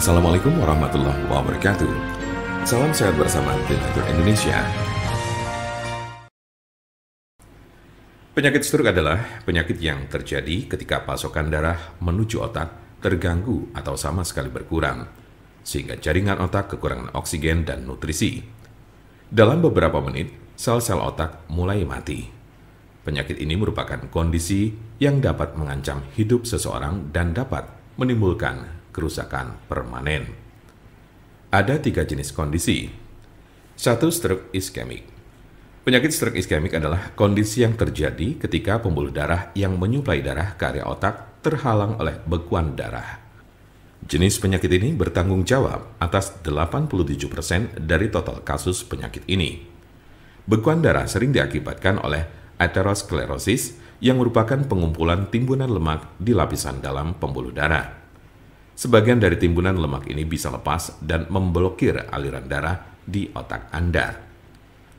Assalamualaikum warahmatullahi wabarakatuh. Salam sehat bersama Detektor Indonesia. Penyakit stroke adalah penyakit yang terjadi ketika pasokan darah menuju otak terganggu atau sama sekali berkurang, sehingga jaringan otak kekurangan oksigen dan nutrisi. Dalam beberapa menit, sel-sel otak mulai mati. Penyakit ini merupakan kondisi yang dapat mengancam hidup seseorang dan dapat menimbulkan kerusakan permanen. Ada 3 jenis kondisi. 1. Stroke iskemik. Penyakit stroke iskemik adalah kondisi yang terjadi ketika pembuluh darah yang menyuplai darah ke area otak terhalang oleh bekuan darah. Jenis penyakit ini bertanggung jawab atas 87% dari total kasus penyakit ini. Bekuan darah sering diakibatkan oleh aterosklerosis yang merupakan pengumpulan timbunan lemak di lapisan dalam pembuluh darah. Sebagian dari timbunan lemak ini bisa lepas dan memblokir aliran darah di otak Anda.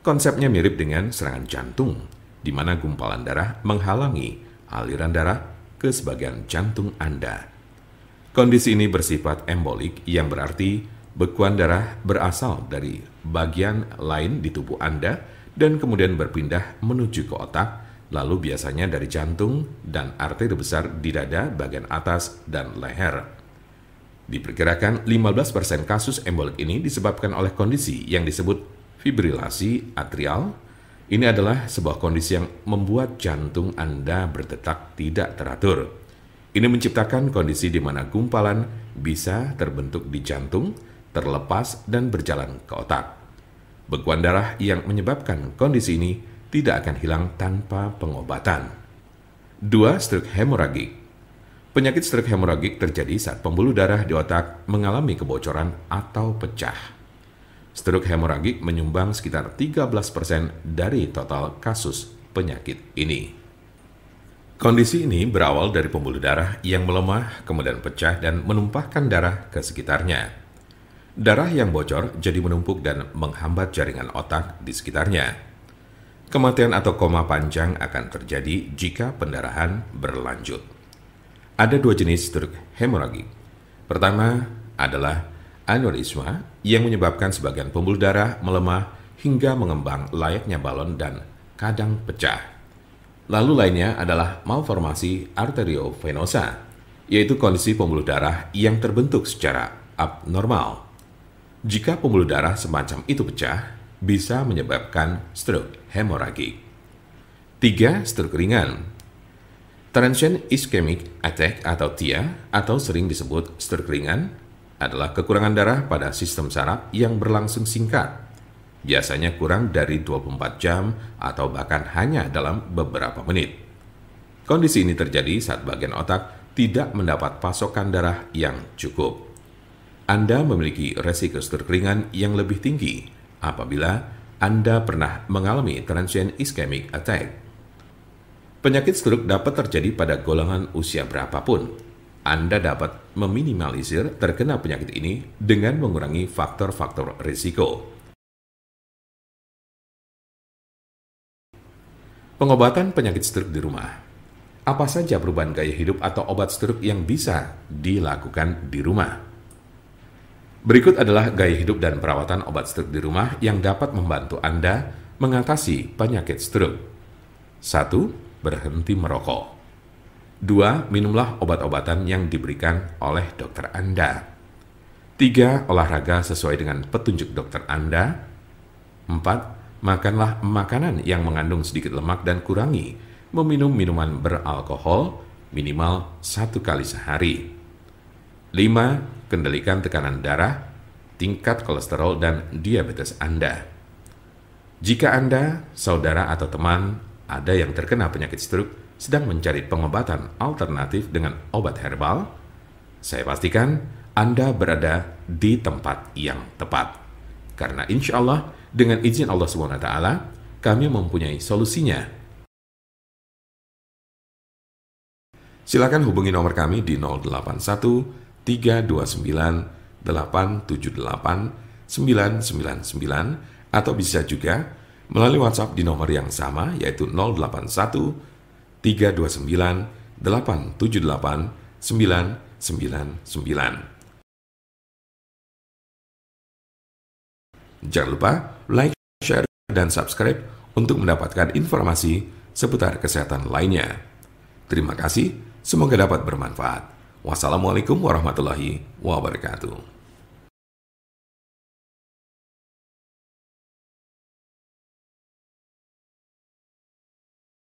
Konsepnya mirip dengan serangan jantung, di mana gumpalan darah menghalangi aliran darah ke sebagian jantung Anda. Kondisi ini bersifat embolik, yang berarti bekuan darah berasal dari bagian lain di tubuh Anda dan kemudian berpindah menuju ke otak, lalu biasanya dari jantung dan arteri besar di dada bagian atas dan leher. Diperkirakan 15% kasus embolik ini disebabkan oleh kondisi yang disebut fibrilasi atrial. Ini adalah sebuah kondisi yang membuat jantung Anda berdetak tidak teratur. Ini menciptakan kondisi di mana gumpalan bisa terbentuk di jantung, terlepas dan berjalan ke otak. Bekuan darah yang menyebabkan kondisi ini tidak akan hilang tanpa pengobatan. 2. Stroke hemoragik. Penyakit stroke hemoragik terjadi saat pembuluh darah di otak mengalami kebocoran atau pecah. Stroke hemoragik menyumbang sekitar 13% dari total kasus penyakit ini. Kondisi ini berawal dari pembuluh darah yang melemah, kemudian pecah dan menumpahkan darah ke sekitarnya. Darah yang bocor jadi menumpuk dan menghambat jaringan otak di sekitarnya. Kematian atau koma panjang akan terjadi jika pendarahan berlanjut. Ada 2 jenis stroke hemoragik. Pertama adalah aneurisma yang menyebabkan sebagian pembuluh darah melemah hingga mengembang layaknya balon dan kadang pecah. Lalu lainnya adalah malformasi arteriovenosa, yaitu kondisi pembuluh darah yang terbentuk secara abnormal. Jika pembuluh darah semacam itu pecah, bisa menyebabkan stroke hemoragik. 3. Stroke ringan. Transient ischemic attack atau TIA, atau sering disebut stroke ringan, adalah kekurangan darah pada sistem saraf yang berlangsung singkat, biasanya kurang dari 24 jam atau bahkan hanya dalam beberapa menit. Kondisi ini terjadi saat bagian otak tidak mendapat pasokan darah yang cukup. Anda memiliki resiko stroke ringan yang lebih tinggi apabila Anda pernah mengalami transient ischemic attack. Penyakit stroke dapat terjadi pada golongan usia berapapun. Anda dapat meminimalisir terkena penyakit ini dengan mengurangi faktor-faktor risiko. Pengobatan penyakit stroke di rumah. Apa saja perubahan gaya hidup atau obat stroke yang bisa dilakukan di rumah? Berikut adalah gaya hidup dan perawatan obat stroke di rumah yang dapat membantu Anda mengatasi penyakit stroke. 1. Berhenti merokok. 2. Minumlah obat-obatan yang diberikan oleh dokter Anda. 3. Olahraga sesuai dengan petunjuk dokter Anda. 4. Makanlah makanan yang mengandung sedikit lemak dan kurangi meminum minuman beralkohol minimal 1 kali sehari. 5. Kendalikan tekanan darah, tingkat kolesterol, dan diabetes Anda. Jika Anda, saudara atau teman ada yang terkena penyakit stroke sedang mencari pengobatan alternatif dengan obat herbal, saya pastikan Anda berada di tempat yang tepat. Karena insya Allah, dengan izin Allah SWT, kami mempunyai solusinya. Silakan hubungi nomor kami di 081 329 878 999 atau bisa juga melalui WhatsApp di nomor yang sama, yaitu 081 329 878 999. Jangan lupa like, share, dan subscribe untuk mendapatkan informasi seputar kesehatan lainnya. Terima kasih, semoga dapat bermanfaat. Wassalamualaikum warahmatullahi wabarakatuh.